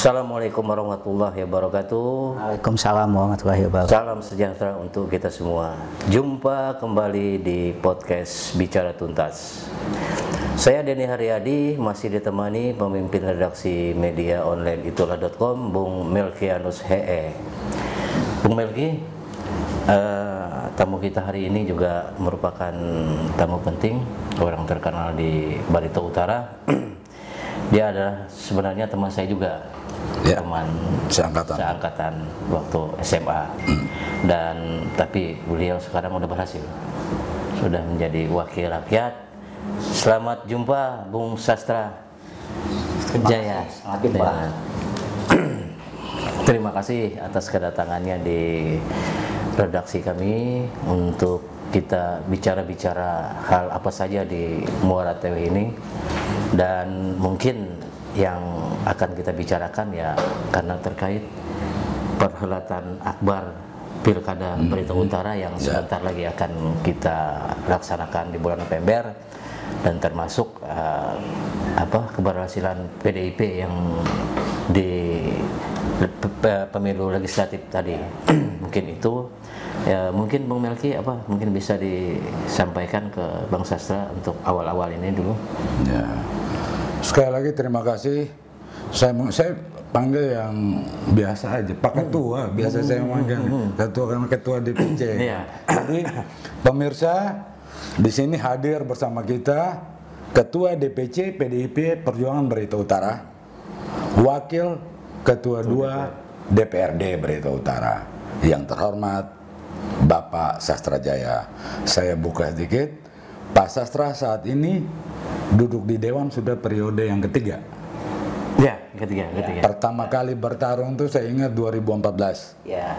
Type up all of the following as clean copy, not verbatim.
Assalamualaikum warahmatullahi wabarakatuh. Waalaikumsalam warahmatullahi wabarakatuh. Salam sejahtera untuk kita semua. Jumpa kembali di podcast Bicara Tuntas. Saya Denny Haryadi, masih ditemani pemimpin redaksi media online itulah.com, Bung Melkianus He. Bung Melki, tamu kita hari ini juga merupakan tamu penting, orang terkenal di Barito Utara. Dia adalah sebenarnya teman saya juga, ya, teman seangkatan waktu SMA. Dan tapi beliau sekarang udah berhasil, sudah menjadi wakil rakyat. Selamat jumpa Bung Sastra Jaya. Terima kasih atas kedatangannya di redaksi kami untuk kita bicara-bicara hal apa saja di Muara TV ini. Dan mungkin yang akan kita bicarakan ya karena terkait perhelatan akbar Pilkada Barito Utara yang sebentar lagi akan kita laksanakan di bulan November, dan termasuk keberhasilan PDIP yang di pemilu legislatif tadi. Mungkin itu ya, mungkin Bung Melki mungkin bisa disampaikan ke Bang Sastra untuk awal-awal ini dulu. Ya. Sekali lagi terima kasih. Saya panggil yang biasa aja, Pak Ketua. Biasa saya manggil Ketua karena Ketua DPC. Jadi pemirsa, di sini hadir bersama kita Ketua DPC PDIP Perjuangan Barito Utara, Wakil Ketua 2 DPRD Barito Utara, yang terhormat Bapak Sastra Jaya. Saya buka sedikit, Pak Sastra saat ini duduk di Dewan sudah periode yang ketiga. Ya, ketiga. Pertama kali bertarung tuh saya ingat 2014. Ya.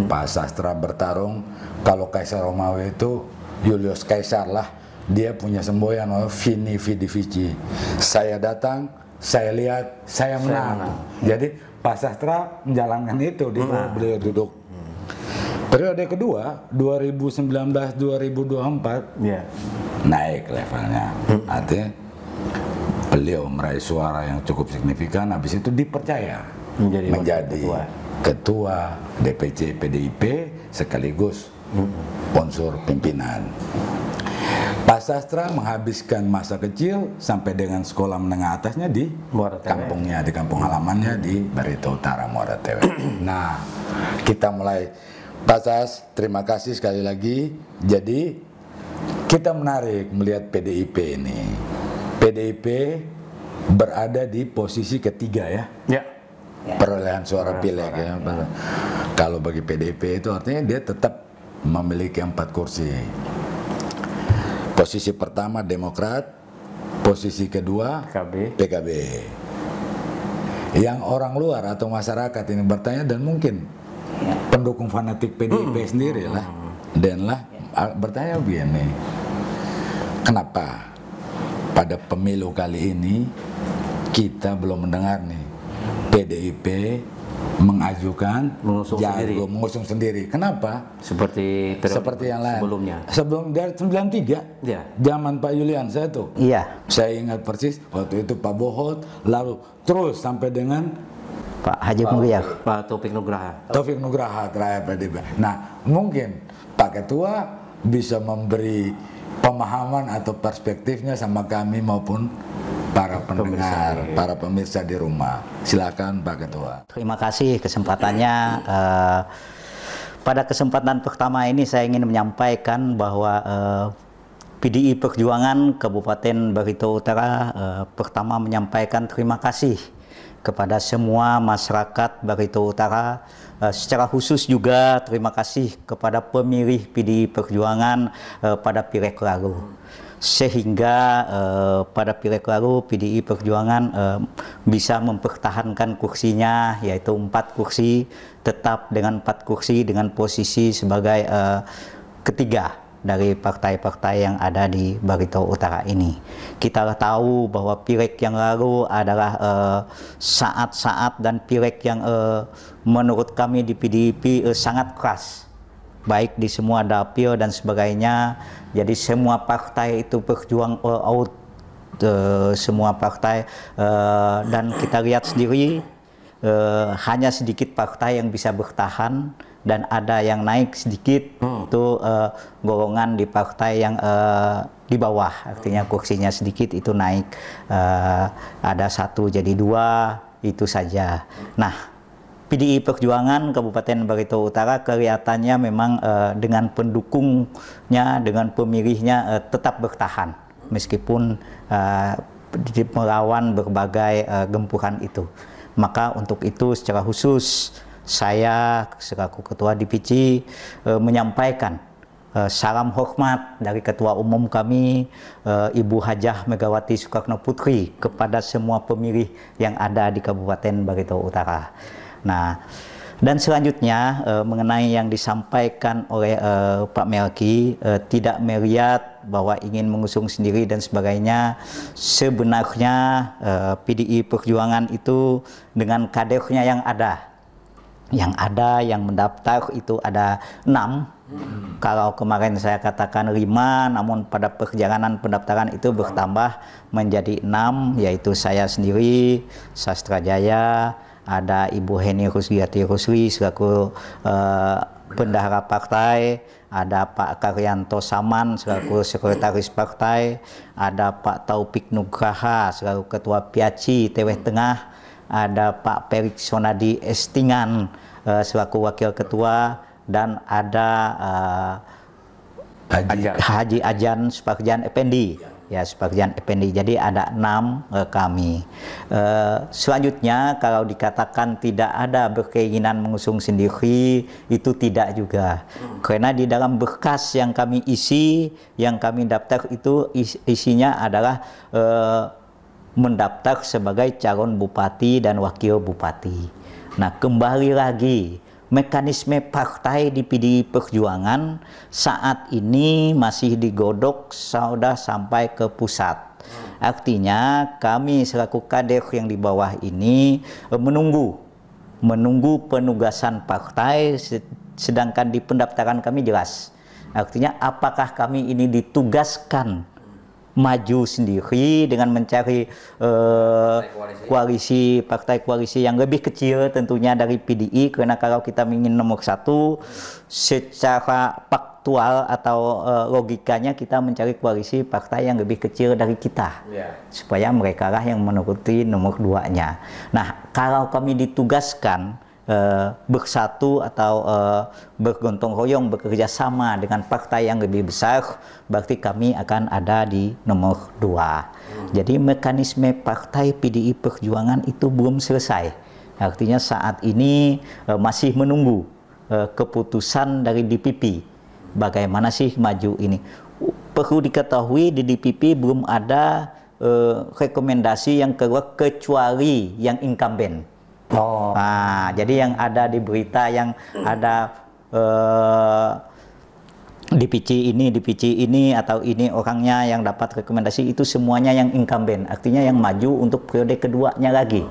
Pak Sastra bertarung, kalau Kaisar Romawi itu Julius Caesar lah, dia punya semboyan Vini Vidi Vici. Saya datang, saya lihat, saya menang. Jadi Pak Sastra menjalankan itu, beliau duduk. Periode kedua 2019-2024 naik levelnya. Artinya beliau meraih suara yang cukup signifikan, habis itu dipercaya menjadi ketua DPC PDIP sekaligus unsur pimpinan. Pak Sastra menghabiskan masa kecil sampai dengan sekolah menengah atasnya di kampungnya, di kampung halamannya di Barito Utara, Muara Tewe. Nah, kita mulai. Pak Sas, terima kasih sekali lagi. Jadi kita menarik melihat PDIP ini. PDIP berada di posisi ketiga ya. Perolehan suara pileg ya. Kalau bagi PDIP itu artinya dia tetap memiliki 4 kursi. Posisi pertama Demokrat, posisi kedua PKB. Yang orang luar atau masyarakat ini bertanya, dan mungkin pendukung fanatik PDIP sendiri lah, dan lah bertanya begini, kenapa pada pemilu kali ini kita belum mendengar nih PDIP mengajukan mengusung sendiri. Kenapa? Seperti yang lain sebelumnya. Sebelum dari 93, zaman Pak Yulian saya tuh. Saya ingat persis waktu itu Pak Bohot, lalu terus sampai dengan Pak Haji Mulyah, Pak Taufik Nugraha. Taufik Nugraha terakhir PDIP. Nah, mungkin Pak Ketua bisa memberi pemahaman atau perspektifnya sama kami maupun para pendengar, para pemirsa di rumah. Silakan Pak Ketua. Terima kasih kesempatannya. Pada kesempatan pertama ini saya ingin menyampaikan bahwa PDI Perjuangan Kabupaten Barito Utara pertama menyampaikan terima kasih kepada semua masyarakat Barito Utara, secara khusus juga terima kasih kepada pemilih PDI Perjuangan pada Pileg lalu. Sehingga pada Pileg lalu PDI Perjuangan bisa mempertahankan kursinya, yaitu 4 kursi, tetap dengan 4 kursi dengan posisi sebagai ketiga dari partai-partai yang ada di Barito Utara ini. Kita tahu bahwa pileg yang lalu adalah saat-saat dan pileg yang menurut kami di PDIP sangat keras, baik di semua dapil dan sebagainya. Jadi semua partai itu berjuang all out, semua partai, dan kita lihat sendiri hanya sedikit partai yang bisa bertahan dan ada yang naik sedikit, itu golongan di partai yang di bawah, artinya kursinya sedikit itu naik, ada 1 jadi 2, itu saja. Nah, PDI Perjuangan Kabupaten Barito Utara kelihatannya memang dengan pendukungnya, dengan pemilihnya tetap bertahan meskipun melawan berbagai gempuran itu. Maka untuk itu secara khusus saya selaku Ketua DPC menyampaikan salam hormat dari Ketua Umum kami Ibu Hajah Megawati Soekarno Putri kepada semua pemilih yang ada di Kabupaten Barito Utara. Nah, dan selanjutnya mengenai yang disampaikan oleh Pak Melki, tidak melihat bahwa ingin mengusung sendiri dan sebagainya. Sebenarnya PDI Perjuangan itu dengan kadernya yang mendaftar itu ada 6. Kalau kemarin saya katakan 5, namun pada perjalanan pendaftaran itu bertambah menjadi 6, yaitu saya sendiri, Sastra Jaya, ada Ibu Heni Rusdiati Rusli selaku bendahara partai, ada Pak Karyanto Saman selaku sekretaris partai, ada Pak Taufik Nugraha selaku ketua Piaci Teweh Tengah, ada Pak Perik Sonadi Estingan selaku wakil ketua, dan ada Haji Ajan Suparjan Effendi, ya Suparjan Effendi. Jadi ada 6 kami. Selanjutnya kalau dikatakan tidak ada berkeinginan mengusung sendiri, itu tidak juga. Karena di dalam berkas yang kami isi, yang kami daftar itu isinya adalah mendaftar sebagai calon bupati dan wakil bupati. Nah, kembali lagi, mekanisme partai di PDI Perjuangan saat ini masih digodok sudah sampai ke pusat. Artinya kami selaku kader yang di bawah ini menunggu penugasan partai, sedangkan di pendaftaran kami jelas. Artinya apakah kami ini ditugaskan maju sendiri dengan mencari partai koalisi yang lebih kecil tentunya dari PDI, karena kalau kita ingin nomor 1 secara faktual atau logikanya kita mencari koalisi partai yang lebih kecil dari kita, supaya mereka lah yang menuruti nomor 2-nya. Nah, kalau kami ditugaskan bersatu atau bergontong royong bekerja sama dengan partai yang lebih besar, berarti kami akan ada di nomor 2. Jadi mekanisme partai PDI Perjuangan itu belum selesai. Artinya saat ini masih menunggu keputusan dari DPP. Bagaimana sih maju ini? Perlu diketahui di DPP belum ada rekomendasi yang keluar kecuali yang incumbent. Nah, jadi yang ada di berita yang ada DPC ini atau ini orangnya yang dapat rekomendasi itu semuanya yang incumbent, artinya yang maju untuk periode keduanya lagi.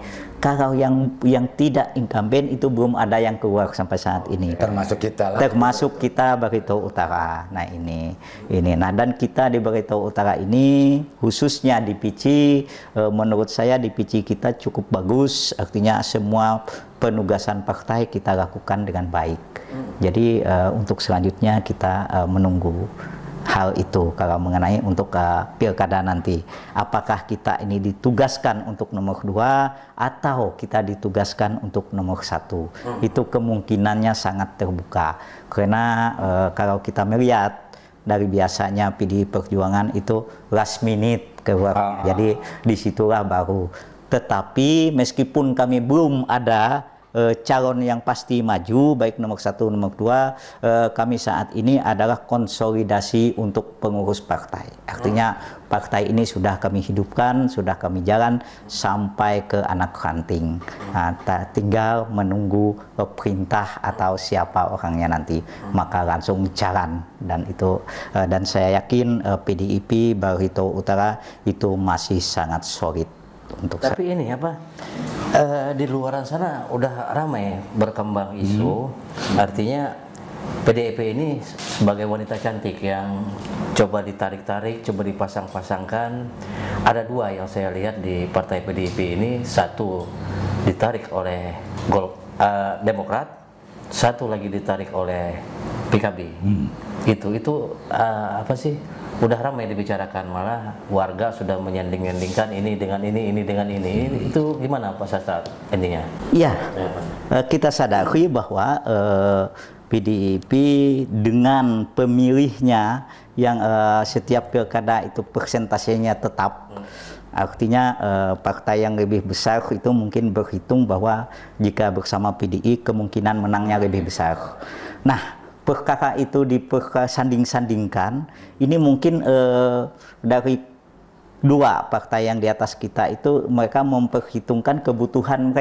Kalau yang tidak incumbent itu belum ada yang keluar sampai saat ini. Termasuk kita lah. Termasuk kita Barito Utara. Nah ini. Nah, dan kita di Barito Utara ini khususnya DPC, menurut saya DPC kita cukup bagus. Artinya semua penugasan partai kita lakukan dengan baik. Jadi untuk selanjutnya kita menunggu hal itu kalau mengenai untuk pilkada nanti. Apakah kita ini ditugaskan untuk nomor 2 atau kita ditugaskan untuk nomor 1? Itu kemungkinannya sangat terbuka. Karena kalau kita melihat dari biasanya PDI Perjuangan itu last minute keluar. Jadi disitulah baru. Tetapi meskipun kami belum ada calon yang pasti maju, baik nomor 1, nomor 2, kami saat ini adalah konsolidasi untuk pengurus partai. Artinya partai ini sudah kami hidupkan, sudah kami jalan sampai ke anak ranting. Nah, tinggal menunggu perintah atau siapa orangnya nanti, maka langsung jalan. Dan itu dan saya yakin PDIP Barito Utara itu masih sangat solid. Tapi ini apa, di luaran sana udah ramai berkembang isu, artinya PDIP ini sebagai wanita cantik yang coba ditarik-tarik, coba dipasang-pasangkan. Ada 2 yang saya lihat di partai PDIP ini, 1 ditarik oleh Demokrat, satu lagi ditarik oleh PKB. Itu apa sih? Udah ramai dibicarakan, malah warga sudah menyanding-nyandingkan ini dengan ini dengan ini. Itu gimana Pak Sastra intinya? Iya, kita sadari bahwa PDIP dengan pemilihnya yang setiap pilkada itu persentasenya tetap, artinya partai yang lebih besar itu mungkin berhitung bahwa jika bersama PDI kemungkinan menangnya lebih besar. Nah, perkara itu dipersanding-sandingkan, ini mungkin dari dua partai yang di atas kita itu mereka memperhitungkan kebutuhan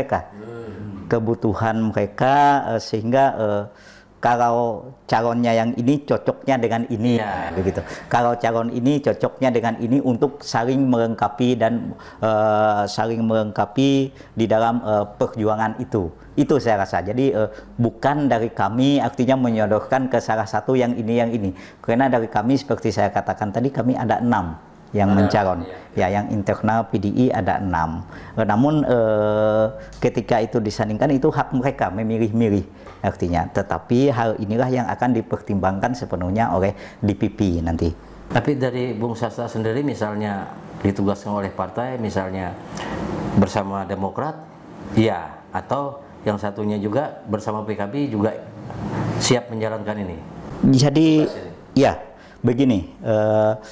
mereka, sehingga kalau calonnya yang ini cocoknya dengan ini, begitu. Kalau calon ini cocoknya dengan ini untuk saling melengkapi dan saling melengkapi di dalam perjuangan itu. Itu saya rasa. Jadi bukan dari kami artinya menyodorkan ke salah satu yang ini. Karena dari kami seperti saya katakan tadi, kami ada 6 yang mencalon. Ya, yang internal PDI ada 6. Namun ketika itu disandingkan, itu hak mereka memilih-milih artinya. Tetapi hal inilah yang akan dipertimbangkan sepenuhnya oleh DPP nanti. Tapi dari Bung Sastra sendiri misalnya ditugaskan oleh partai, misalnya bersama Demokrat, ya, atau yang satunya juga bersama PKB juga siap menjalankan ini. Jadi ya begini,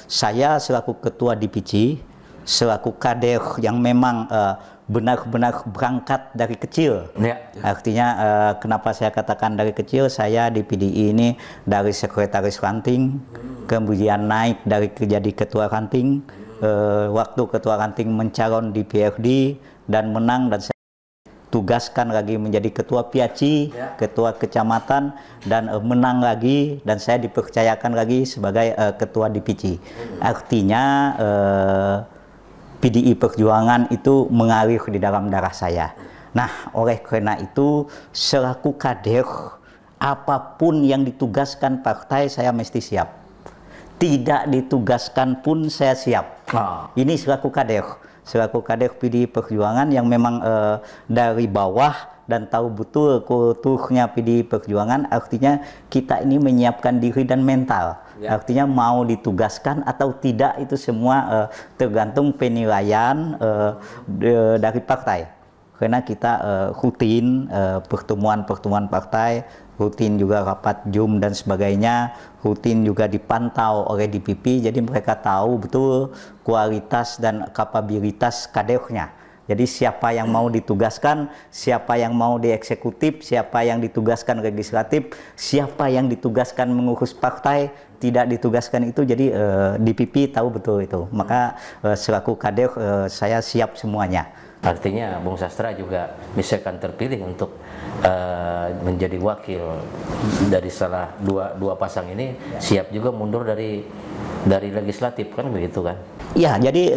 saya selaku ketua DPC, selaku kader yang memang benar-benar berangkat dari kecil. Artinya kenapa saya katakan dari kecil, saya di PDI ini dari sekretaris ranting, kemudian naik dari jadi ketua ranting, waktu ketua ranting mencalon di PRD dan menang, dan saya tugaskan lagi menjadi ketua PIACI, ketua kecamatan, dan menang lagi, dan saya dipercayakan lagi sebagai ketua DPC. Artinya PDI Perjuangan itu mengalir di dalam darah saya. Nah, oleh karena itu selaku kader, apapun yang ditugaskan partai saya mesti siap. Tidak ditugaskan pun saya siap. Ini selaku kader PDI Perjuangan yang memang dari bawah dan tahu betul kulturnya PDI Perjuangan. Artinya kita ini menyiapkan diri dan mental. Artinya mau ditugaskan atau tidak itu semua tergantung penilaian dari partai. Karena kita rutin pertemuan-pertemuan partai, rutin juga rapat Zoom dan sebagainya, rutin juga dipantau oleh DPP, jadi mereka tahu betul kualitas dan kapabilitas kadernya. Jadi siapa yang mau ditugaskan, siapa yang mau dieksekutif, siapa yang ditugaskan legislatif, siapa yang ditugaskan mengurus partai, tidak ditugaskan itu, jadi DPP tahu betul itu. Maka selaku kader saya siap semuanya. Artinya Bung Sastra juga misalkan terpilih untuk menjadi wakil dari salah dua pasang ini, siap juga mundur dari legislatif, kan begitu kan? Ya, jadi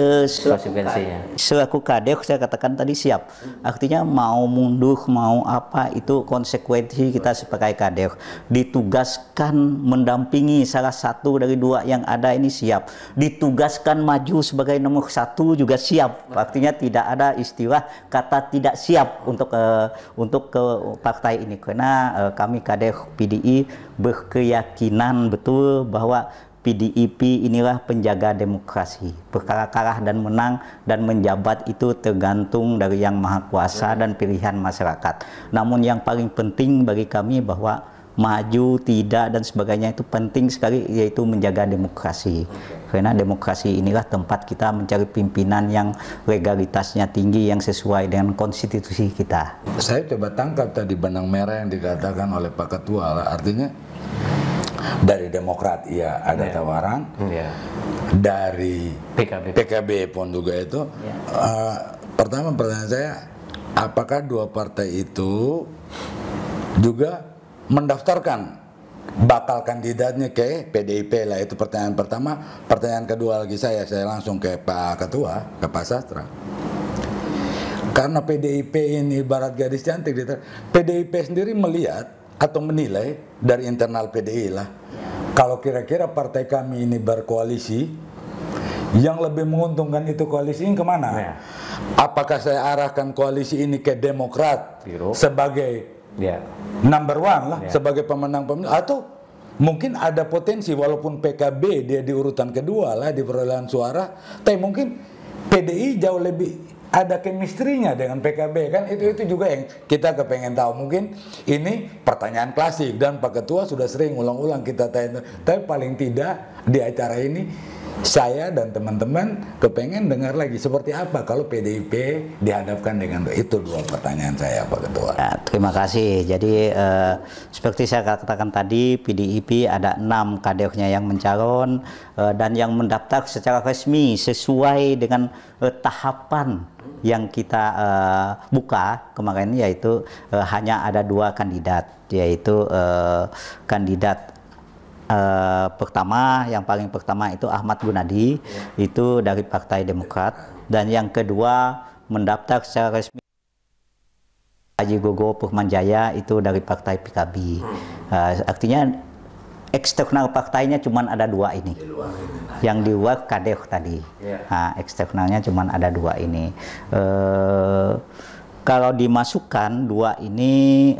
selaku kader saya katakan tadi siap. Artinya mau mundur, mau apa, itu konsekuensi kita sebagai kader. Ditugaskan mendampingi salah satu dari dua yang ada ini siap. Ditugaskan maju sebagai nomor 1 juga siap. Artinya tidak ada istilah kata tidak siap untuk ke partai ini. Karena kami kader PDI berkeyakinan betul bahwa PDIP inilah penjaga demokrasi. Perkara kalah dan menang dan menjabat itu tergantung dari Yang Maha Kuasa dan pilihan masyarakat. Namun yang paling penting bagi kami bahwa maju, tidak, dan sebagainya itu penting sekali, yaitu menjaga demokrasi. Karena demokrasi inilah tempat kita mencari pimpinan yang legalitasnya tinggi, yang sesuai dengan konstitusi kita. Saya coba tangkap tadi benang merah yang dikatakan oleh Pak Ketua, artinya dari Demokrat ya ada tawaran, dari PKB pun juga itu. Pertama pertanyaan saya, apakah dua partai itu juga mendaftarkan bakal kandidatnya ke PDIP lah? Itu pertanyaan pertama. Pertanyaan kedua lagi saya langsung ke Pak Ketua, ke Pak Sastra. Karena PDIP ini ibarat gadis cantik, PDIP sendiri melihat atau menilai dari internal PDI lah, kalau kira-kira partai kami ini berkoalisi, yang lebih menguntungkan itu koalisi ini kemana? Ya. Apakah saya arahkan koalisi ini ke Demokrat sebagai number one lah, sebagai pemenang pemilu, atau mungkin ada potensi walaupun PKB dia di urutan kedua lah di perolehan suara, tapi mungkin PDI jauh lebih ada chemistry-nya dengan PKB kan, itu juga yang kita kepengen tahu. Mungkin ini pertanyaan klasik dan Pak Ketua sudah sering ulang-ulang kita tanya, tapi paling tidak di acara ini saya dan teman-teman kepengen dengar lagi seperti apa kalau PDIP dihadapkan dengan itu. Dua pertanyaan saya Pak Ketua. Ya, terima kasih. Jadi seperti saya katakan tadi, PDIP ada 6 kadernya yang mencalon dan yang mendaftar secara resmi sesuai dengan tahapan yang kita buka kemarin, yaitu hanya ada 2 kandidat, yaitu kandidat pertama, yang paling pertama itu Ahmad Gunadi, itu dari Partai Demokrat, dan yang kedua mendaftar secara resmi Haji Gogo Purmanjaya, itu dari Partai PKB. Artinya eksternal partainya cuma ada 2 ini, yang di luar kader tadi. Eksternalnya cuma ada 2 ini. Kalau dimasukkan 2 ini,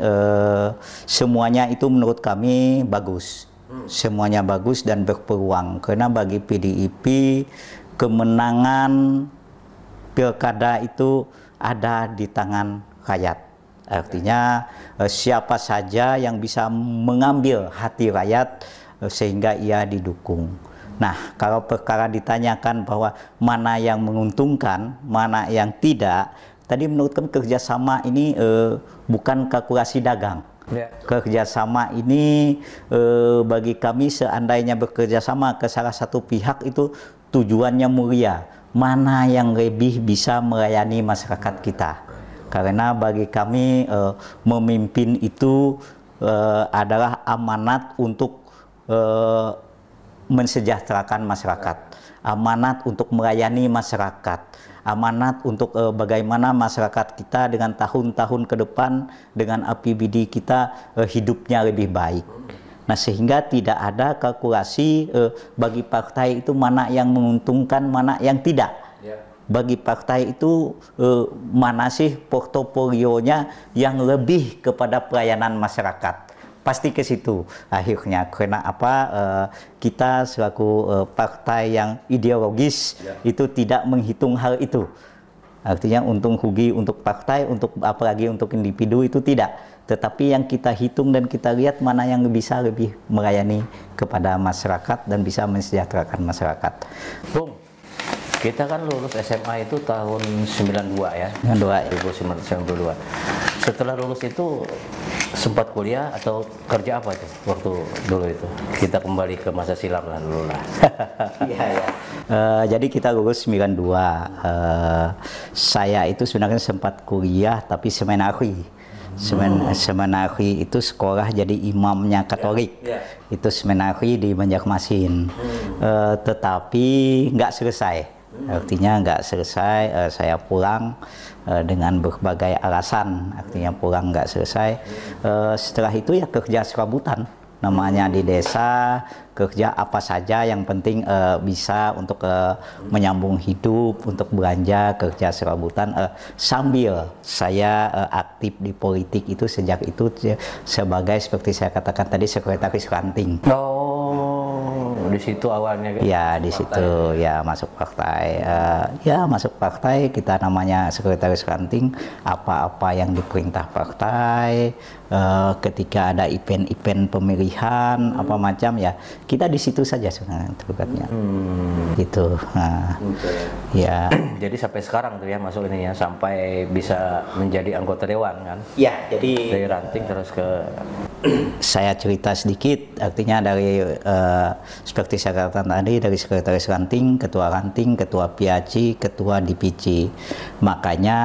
semuanya itu menurut kami bagus. Semuanya bagus dan berpeluang, karena bagi PDIP kemenangan pilkada itu ada di tangan rakyat. Artinya siapa saja yang bisa mengambil hati rakyat sehingga ia didukung. Nah, kalau perkara ditanyakan bahwa mana yang menguntungkan, mana yang tidak, tadi menurut kami kerjasama ini bukan kalkulasi dagang. Kerjasama ini bagi kami seandainya bekerjasama ke salah satu pihak itu tujuannya mulia. Mana yang lebih bisa melayani masyarakat kita. Karena bagi kami memimpin itu adalah amanat untuk mensejahterakan masyarakat, amanat untuk melayani masyarakat, amanat untuk bagaimana masyarakat kita dengan tahun-tahun ke depan dengan APBD kita hidupnya lebih baik. Nah, sehingga tidak ada kalkulasi bagi partai itu mana yang menguntungkan, mana yang tidak. Bagi partai itu mana sih portofolionya yang lebih kepada pelayanan masyarakat. Pasti ke situ akhirnya. Karena apa? Kita selaku partai yang ideologis itu tidak menghitung hal itu. Artinya untung rugi untuk partai, untuk apalagi untuk individu itu tidak. Tetapi yang kita hitung dan kita lihat mana yang bisa lebih melayani kepada masyarakat dan bisa mensejahterakan masyarakat. Bung, kita kan lulus SMA itu tahun 92 ya. 1992. Setelah lulus itu sempat kuliah atau kerja apa tuh waktu dulu itu? Kita kembali ke masa silam lah dulu lah. Jadi kita lulus 92. Saya itu sebenarnya sempat kuliah tapi seminari. Seminari itu sekolah jadi imamnya Katolik. Itu seminari di Banjarmasin. Tetapi nggak selesai. Artinya nggak selesai, saya pulang dengan berbagai alasan, artinya pulang nggak selesai. Setelah itu ya kerja serabutan, namanya di desa, kerja apa saja yang penting bisa untuk menyambung hidup, untuk belanja, kerja serabutan. Sambil saya aktif di politik itu sejak itu sebagai seperti saya katakan tadi sekretaris ranting. Di situ awalnya kan? Ya di situ ya masuk partai. Masuk partai kita namanya sekretaris ranting. Apa-apa yang diperintah partai, ketika ada event-event pemilihan apa macam ya kita di situ saja sebenarnya terlibatnya. Gitu. Ya. Jadi sampai sekarang tuh ya masuk ini ya sampai bisa menjadi anggota dewan kan? Ya jadi dari ranting terus ke. Saya cerita sedikit, artinya dari seperti saya katakan tadi, dari sekretaris ranting, ketua PIACI, ketua DPC. Makanya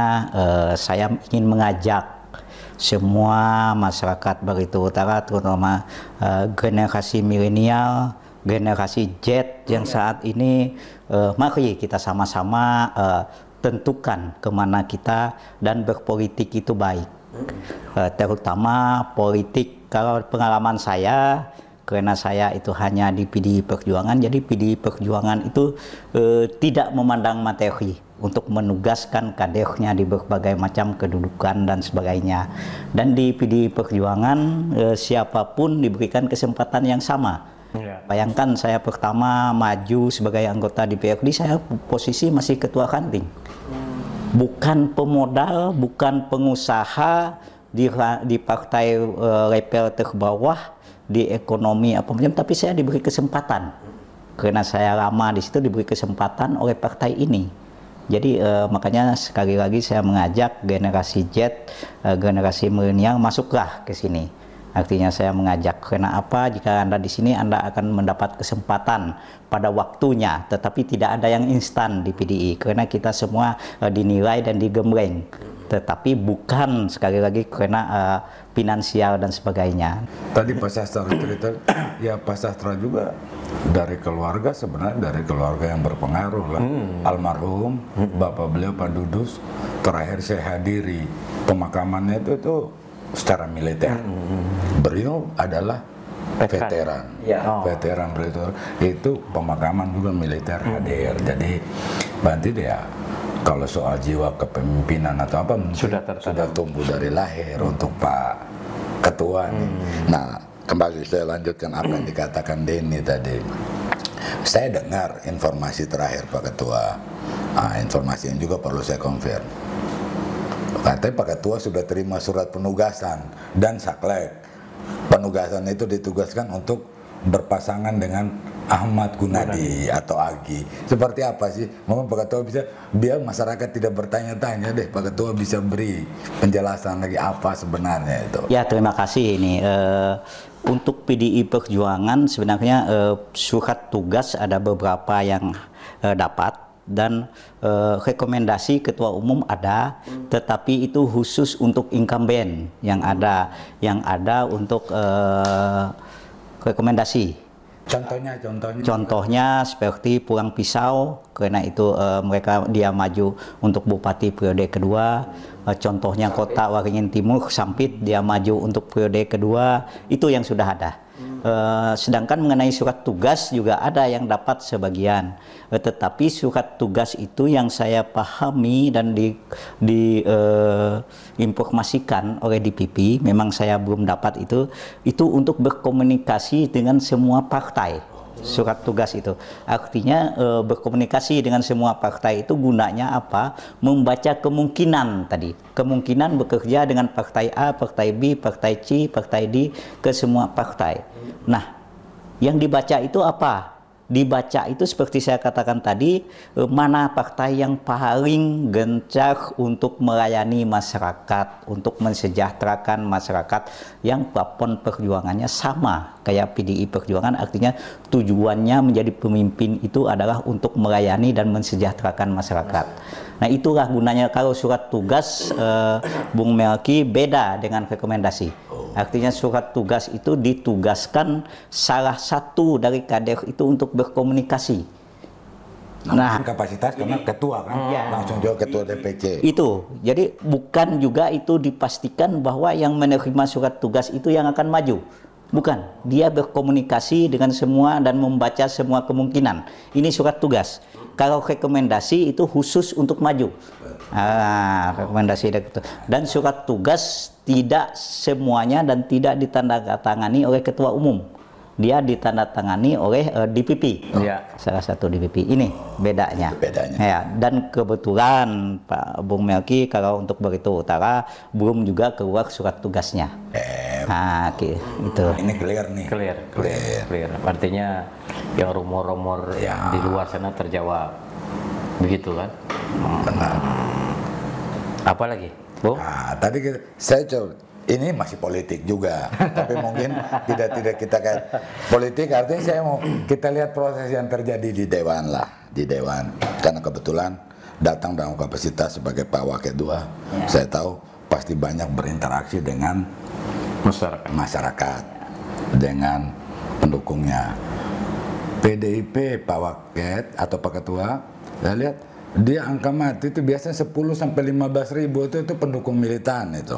saya ingin mengajak semua masyarakat Barito Utara, terutama generasi milenial, generasi Z yang saat ini, mari kita sama-sama tentukan kemana kita dan berpolitik itu baik. Terutama politik, kalau pengalaman saya karena saya itu hanya di PDI Perjuangan, jadi PDI Perjuangan itu tidak memandang materi untuk menugaskan kadernya di berbagai macam kedudukan dan sebagainya. Dan di PDI Perjuangan siapapun diberikan kesempatan yang sama. Bayangkan saya pertama maju sebagai anggota DPRD, saya posisi masih ketua ranting. Bukan pemodal, bukan pengusaha di partai level terbawah, di ekonomi apa macam, tapi saya diberi kesempatan. Karena saya lama di situ diberi kesempatan oleh partai ini. Jadi makanya sekali lagi saya mengajak generasi Z, generasi milenial masuklah ke sini. Artinya saya mengajak, karena apa? Jika Anda di sini, Anda akan mendapat kesempatan pada waktunya, tetapi tidak ada yang instan di PDI, karena kita semua dinilai dan digembleng. Tetapi bukan, sekali lagi, karena finansial dan sebagainya. Tadi Pak Sastra cerita, ya Pak Sastra juga dari keluarga, sebenarnya dari keluarga yang berpengaruh lah. Almarhum, Bapak beliau Pak Dudus, terakhir saya hadiri pemakamannya itu secara militer. Beliau adalah veteran, veteran beliau itu pemakaman juga militer hadir. Jadi berarti dia kalau soal jiwa kepemimpinan atau apa sudah tumbuh dari lahir untuk Pak Ketua nih. Nah, kembali saya lanjutkan apa yang dikatakan Denny tadi. Saya dengar informasi terakhir Pak Ketua, informasi yang juga perlu saya confirm. Katanya Pak Ketua sudah terima surat penugasan dan saklek. Penugasan itu ditugaskan untuk berpasangan dengan Ahmad Gunadi atau Agi. Seperti apa sih? Mungkin Pak Ketua bisa, biar masyarakat tidak bertanya-tanya deh, Pak Ketua bisa beri penjelasan lagi apa sebenarnya itu. Ya, terima kasih ini. Untuk PDI Perjuangan sebenarnya surat tugas ada beberapa yang dapat. Dan rekomendasi ketua umum ada, tetapi itu khusus untuk incumbent yang ada untuk rekomendasi. Contohnya seperti Pulang Pisau, karena itu dia maju untuk bupati periode kedua. Contohnya Kota Waringin Timur Sampit, dia maju untuk periode kedua. Itu yang sudah ada. Sedangkan mengenai surat tugas juga ada yang dapat sebagian, tetapi surat tugas itu yang saya pahami dan diinformasikan oleh DPP, memang saya belum dapat itu untuk berkomunikasi dengan semua partai. Surat tugas itu artinya berkomunikasi dengan semua partai itu gunanya apa? Membaca kemungkinan tadi, kemungkinan bekerja dengan partai A, partai B, partai C, partai D, ke semua partai. Nah, yang dibaca itu apa? Dibaca itu seperti saya katakan tadi, mana partai yang paling gencar untuk melayani masyarakat, untuk mensejahterakan masyarakat, yang plafon perjuangannya sama kayak PDI Perjuangan, artinya tujuannya menjadi pemimpin itu adalah untuk melayani dan mensejahterakan masyarakat. Nah, itulah gunanya. Kalau surat tugas Bung Melki beda dengan rekomendasi. Artinya surat tugas itu ditugaskan salah satu dari kader itu untuk berkomunikasi. Nah, kapasitas karena ketua kan, langsung juga ketua DPC. Itu, jadi bukan juga itu dipastikan bahwa yang menerima surat tugas itu yang akan maju. Bukan, dia berkomunikasi dengan semua dan membaca semua kemungkinan. Ini surat tugas. Kalau rekomendasi itu khusus untuk maju. Rekomendasi dan surat tugas tidak semuanya dan tidak ditandatangani oleh ketua umum. Dia ditandatangani oleh DPP. Salah satu DPP. Ini bedanya. Ya, dan kebetulan Pak Bung Melki kalau untuk Barito Utara belum juga keluar surat tugasnya. Itu. Ini clear nih. Clear. Artinya yang rumor-rumor di luar sana terjawab. Begitu kan? Benar. Apa lagi, Bu? Nah, tadi saya coba, ini masih politik juga, tapi mungkin tidak kita kayak politik. Artinya saya mau kita lihat proses yang terjadi di Dewan lah, di Dewan. Karena kebetulan datang dalam kapasitas sebagai Pak Wakil II, saya tahu pasti banyak berinteraksi dengan masyarakat, dengan pendukungnya. PDIP Pak Wakil atau Pak Ketua, saya lihat dia angka mati itu biasanya 10 sampai 15 ribu itu pendukung militan itu.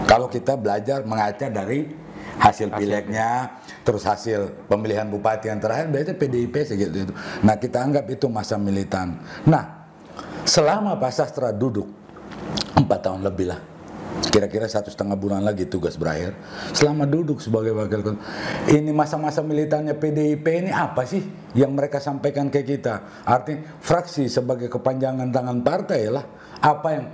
Kalau kita belajar mengaca dari hasil pilegnya, terus hasil pemilihan bupati yang terakhir, berarti PDIP segitu itu. Nah, kita anggap itu masa militan. Nah, selama Pak Sastra duduk 4 tahun lebih lah, kira-kira 1,5 bulan lagi tugas berakhir. Selama duduk sebagai wakil ketua, ini masa-masa militannya PDIP ini apa sih yang mereka sampaikan ke kita? Artinya fraksi sebagai kepanjangan tangan partai lah. Apa yang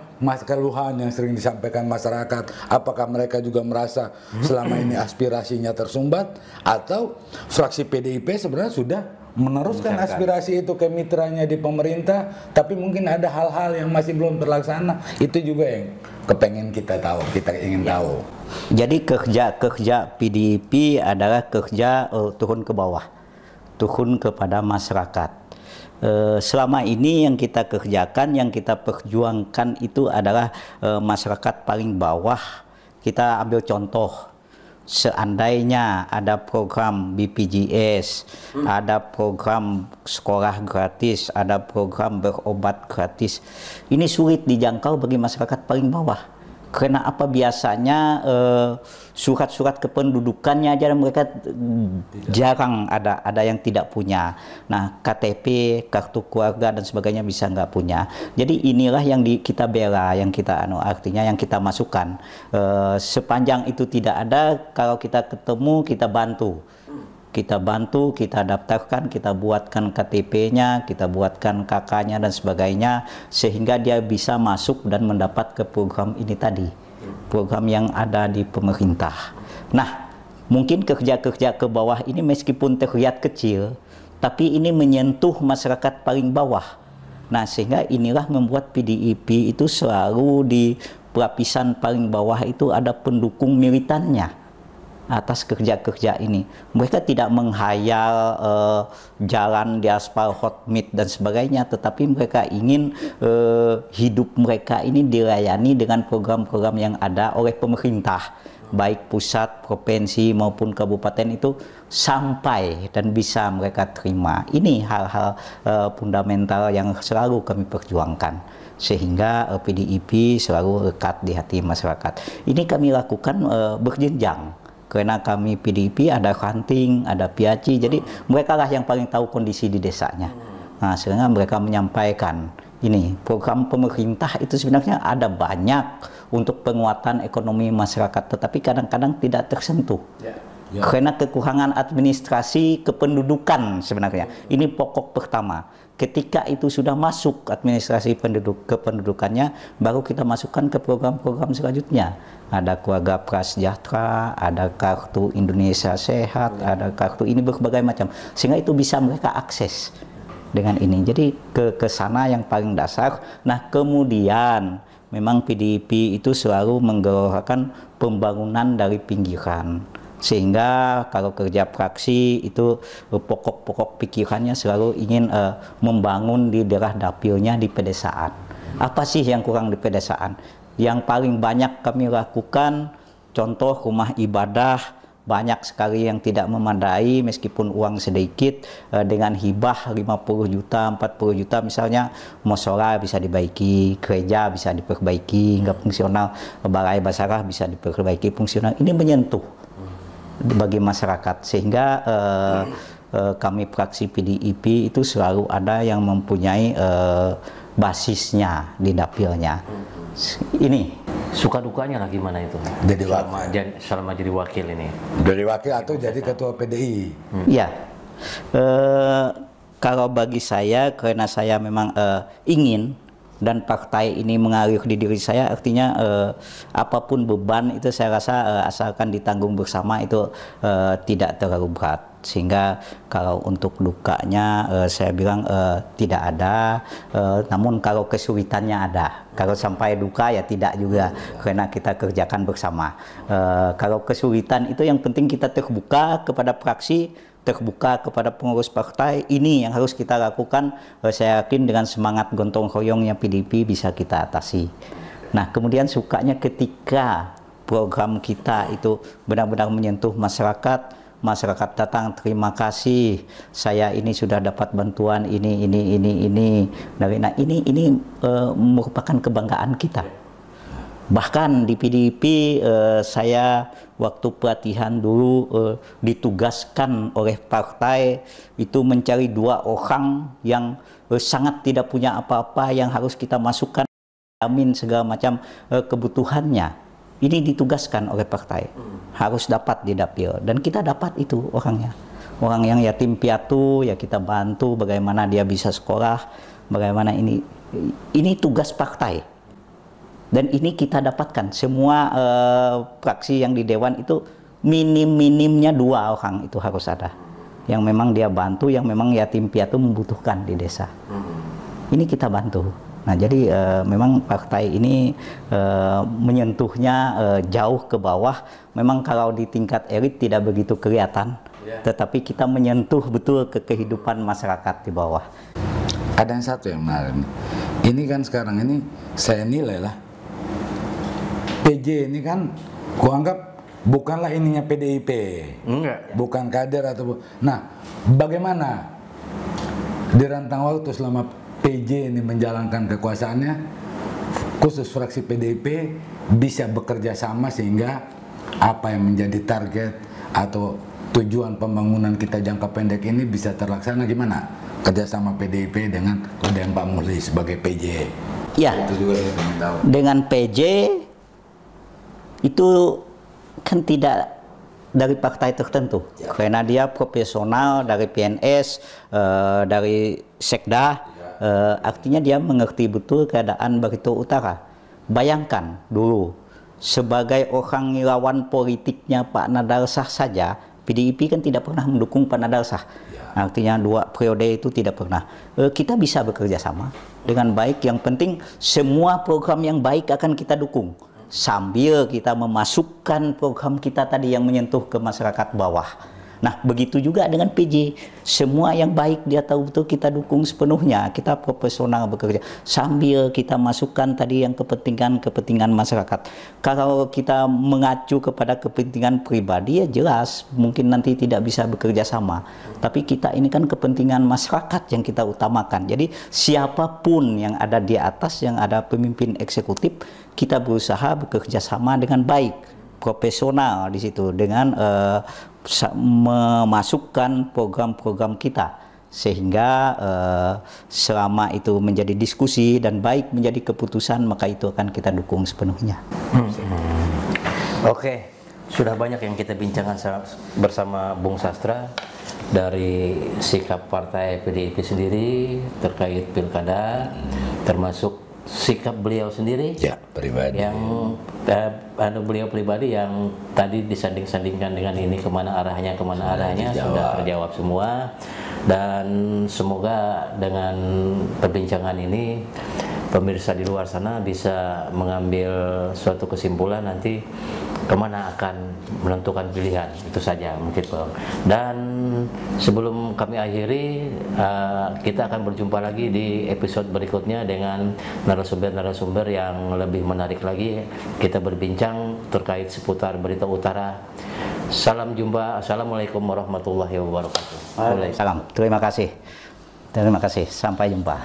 keluhan yang sering disampaikan masyarakat? Apakah mereka juga merasa selama ini aspirasinya tersumbat? Atau fraksi PDIP sebenarnya sudah meneruskan aspirasi itu ke mitranya di pemerintah, tapi mungkin ada hal-hal yang masih belum terlaksana. Itu juga yang kepengen kita tahu, kita ingin tahu. Jadi kerja PDIP adalah kerja turun ke bawah, turun kepada masyarakat. Selama ini yang kita kerjakan, yang kita perjuangkan itu adalah masyarakat paling bawah. Kita ambil contoh, seandainya ada program BPJS, ada program sekolah gratis, ada program berobat gratis, ini sulit dijangkau bagi masyarakat paling bawah. Karena apa, biasanya surat-surat kependudukannya aja mereka jarang ada yang tidak punya. Nah, KTP, kartu keluarga dan sebagainya bisa nggak punya. Jadi inilah yang kita bela, yang kita artinya yang kita masukkan. Sepanjang itu tidak ada, kalau kita ketemu kita bantu. Kita bantu, kita daftarkan, kita buatkan KTP-nya, kita buatkan KK-nya dan sebagainya, sehingga dia bisa masuk dan mendapat ke program ini tadi, program yang ada di pemerintah. Nah, mungkin kerja-kerja ke bawah ini meskipun terlihat kecil, tapi ini menyentuh masyarakat paling bawah. Nah, sehingga inilah membuat PDIP itu selalu di lapisan paling bawah itu ada pendukung militannya atas kerja-kerja ini. Mereka tidak menghayal jalan di aspal hot meat dan sebagainya, tetapi mereka ingin hidup mereka ini dilayani dengan program-program yang ada oleh pemerintah, baik pusat, provinsi maupun kabupaten, itu sampai dan bisa mereka terima. Ini hal-hal fundamental yang selalu kami perjuangkan, sehingga PDIP selalu lekat di hati masyarakat. Ini kami lakukan berjenjang. Karena kami PDIP ada ranting, ada piaci, jadi mereka lah yang paling tahu kondisi di desanya. Nah, sehingga mereka menyampaikan, ini program pemerintah itu sebenarnya ada banyak untuk penguatan ekonomi masyarakat, tetapi kadang-kadang tidak tersentuh. Karena kekurangan administrasi kependudukan sebenarnya. Ini pokok pertama. Ketika itu sudah masuk administrasi kependudukannya, baru kita masukkan ke program-program selanjutnya. Ada keluarga prasejahtera, ada kartu Indonesia Sehat, ada kartu ini berbagai macam. Sehingga itu bisa mereka akses dengan ini. Jadi ke sana yang paling dasar. Nah, kemudian memang PDIP itu selalu menggelorakan pembangunan dari pinggiran. Sehingga kalau kerja fraksi itu pokok-pokok pikirannya selalu ingin membangun di daerah dapilnya di pedesaan. Apa sih yang kurang di pedesaan? Yang paling banyak kami lakukan, contoh rumah ibadah, banyak sekali yang tidak memadai meskipun uang sedikit, dengan hibah 50 juta, 40 juta misalnya, musola bisa dibaiki, gereja bisa diperbaiki, nggak fungsional, balai basarah bisa diperbaiki fungsional. Ini menyentuh bagi masyarakat, sehingga kami fraksi PDIP itu selalu ada yang mempunyai basisnya di dapilnya. Ini suka dukanya lah gimana itu? Jadi selama jadi wakil ini. Dari wakil atau jadi ketua PDI? Iya. Kalau bagi saya, karena saya memang ingin dan partai ini mengalir di diri saya, artinya apapun beban itu saya rasa asalkan ditanggung bersama itu tidak terlalu berat. Sehingga kalau untuk dukanya saya bilang tidak ada, namun kalau kesulitannya ada. Kalau sampai duka ya tidak juga, karena kita kerjakan bersama. Kalau kesulitan itu yang penting kita terbuka kepada fraksi, terbuka kepada pengurus partai. Ini yang harus kita lakukan. Saya yakin dengan semangat gotong royongnya PDIP bisa kita atasi. Nah, kemudian sukanya ketika program kita itu benar-benar menyentuh masyarakat. Masyarakat datang, terima kasih, saya ini sudah dapat bantuan ini. Nah, ini merupakan kebanggaan kita. Bahkan di PDIP saya waktu pelatihan dulu ditugaskan oleh partai itu mencari 2 orang yang sangat tidak punya apa-apa yang harus kita masukkan, jamin segala macam kebutuhannya. Ini ditugaskan oleh partai, harus dapat di dapil, dan kita dapat itu orangnya. Orang yang yatim piatu ya kita bantu bagaimana dia bisa sekolah, bagaimana ini tugas partai. Dan ini kita dapatkan semua fraksi yang di dewan itu minimnya 2 orang itu harus ada yang memang dia bantu, yang memang yatim piatu membutuhkan di desa. Ini kita bantu. Nah jadi memang partai ini menyentuhnya jauh ke bawah. Memang kalau di tingkat elit tidak begitu kelihatan, tetapi kita menyentuh betul ke kehidupan masyarakat di bawah. Ada yang satu yang menarik. Ini kan sekarang ini saya nilai lah, PJ ini kan kuanggap bukanlah ininya PDIP, bukan kader atau nah bagaimana di rentang waktu selama PJ ini menjalankan kekuasaannya, khusus fraksi PDIP bisa bekerja sama sehingga apa yang menjadi target atau tujuan pembangunan kita jangka pendek ini bisa terlaksana. Gimana kerjasama PDIP dengan Pak Muhli sebagai PJ? Ya, itu juga saya ingin tahu. Dengan PJ itu kan tidak dari partai tertentu, karena dia profesional dari PNS, dari Sekda, artinya dia mengerti betul keadaan Barito Utara. Bayangkan dulu sebagai orang lawan politiknya Pak Nadarsah saja, PDIP kan tidak pernah mendukung Pak Nadarsah. Artinya 2 periode itu tidak pernah. Kita bisa bekerja sama dengan baik. Yang penting semua program yang baik akan kita dukung, sambil kita memasukkan program kita tadi yang menyentuh ke masyarakat bawah. Nah, begitu juga dengan PJ. Semua yang baik dia tahu betul kita dukung sepenuhnya. Kita profesional bekerja sambil kita masukkan tadi yang kepentingan masyarakat. Kalau kita mengacu kepada kepentingan pribadi ya jelas mungkin nanti tidak bisa bekerja sama. Tapi kita ini kan kepentingan masyarakat yang kita utamakan. Jadi siapapun yang ada di atas, yang ada pemimpin eksekutif, kita berusaha bekerja sama dengan baik, profesional di situ dengan memasukkan program-program kita sehingga selama itu menjadi diskusi dan baik menjadi keputusan, maka itu akan kita dukung sepenuhnya. Oke, sudah banyak yang kita bincangkan bersama Bung Sastra dari sikap partai PDIP sendiri terkait pilkada, termasuk sikap beliau sendiri pribadi yang beliau pribadi yang tadi disanding-sandingkan dengan ini kemana arahnya sudah terjawab semua. Dan semoga dengan perbincangan ini pemirsa di luar sana bisa mengambil suatu kesimpulan nanti kemana akan menentukan pilihan. Itu saja mungkin Bang. Dan sebelum kami akhiri, kita akan berjumpa lagi di episode berikutnya dengan narasumber-narasumber yang lebih menarik lagi. Kita berbincang terkait seputar Barito Utara. Salam jumpa. Assalamualaikum warahmatullahi wabarakatuh. Salam. Terima kasih. Sampai jumpa.